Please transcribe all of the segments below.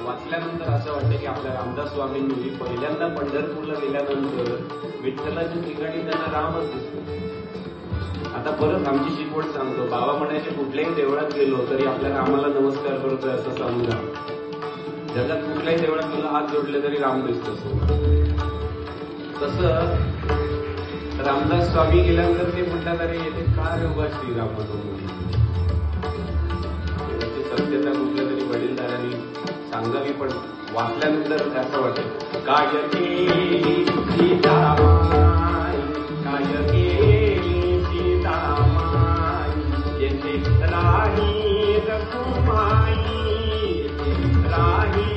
वाचल्यानंतर असं वाटतं की आपल्या रामदास स्वामींनी पहिल्यांदा पंढरपूरला गेल्यानंतर विठ्ठलाच्या ठिकाणी त्यांना रामच दिसतो. आता परत आमची शिकवण सांगतो, बाबा म्हणायचे कुठल्याही देवळात गेलो तरी आपल्या रामाला नमस्कार करतोय असं समजा. जगात कुठल्याही देवळात गेलो हात जोडले तरी राम दिसतो. तसं रामदास स्वामी गेल्यानंतर ते म्हणतात, अरे येथे का रे उभा श्रीराम होतो. सत्यता कुठल्या तरी वडीलधाऱ्यांनी सांगावी, पण वाचल्यानंतर असं वाटतं, काय केली सीतामाई, काय केली सीतामाई, येथे राही रघुमाई, राही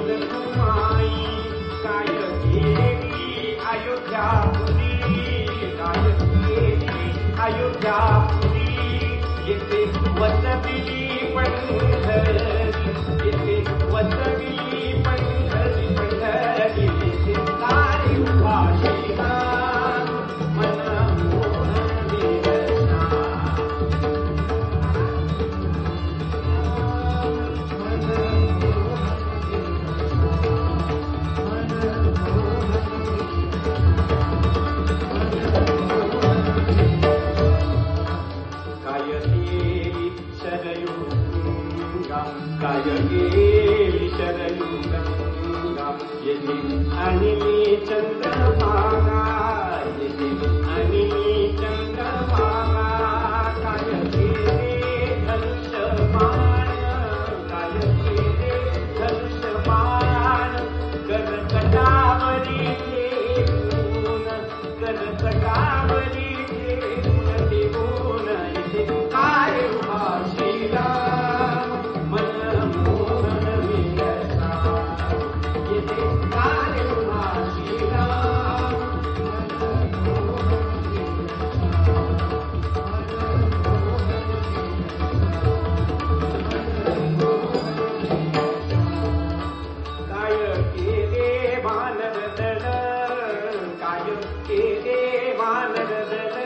रघुमाई, काय केली अयोध्यापुरी, काय केली अयोध्यापुरी, येथे वसविली पंढरी, येथे वसविली पंढरी, पंढरी येथे सारी उभा श्रीराम, मनमोहन विरसा. काय केली शरयू गंगा, काय केली शरयू गंगा, येथे आणली चंद्रभागा, येथे आणली चंद्रभागा, काय केले धनुष्यबाण, काय केले धनुष्यबाण, करकटावरी ठेवून, करकटावरी ठेवून, ठेवून येथे काय उभा श्रीराम, मनमोहन विरसा, येथे काय उभा श्रीराम, काय केले वानर दल, काय केले वानर दल,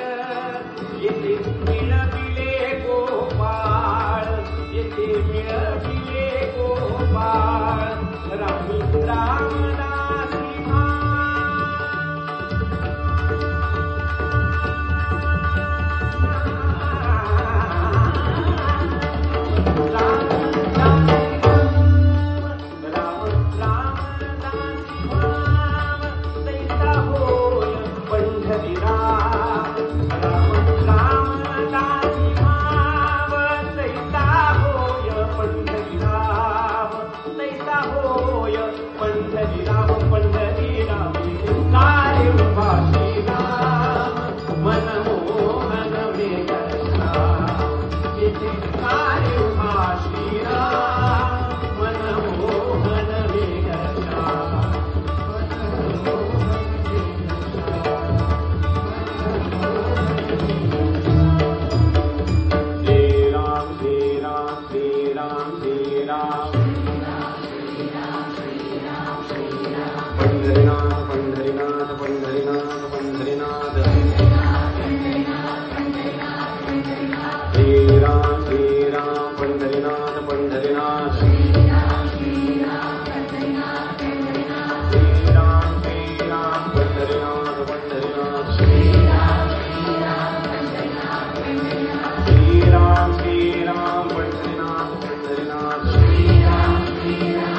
येथे मिळविले गोपाळ, येथे मिळविले गोपाळ, रामी रामदासी श्रीराम पंढरीनाथ पंढरीनाथ, श्रीराम श्रीराम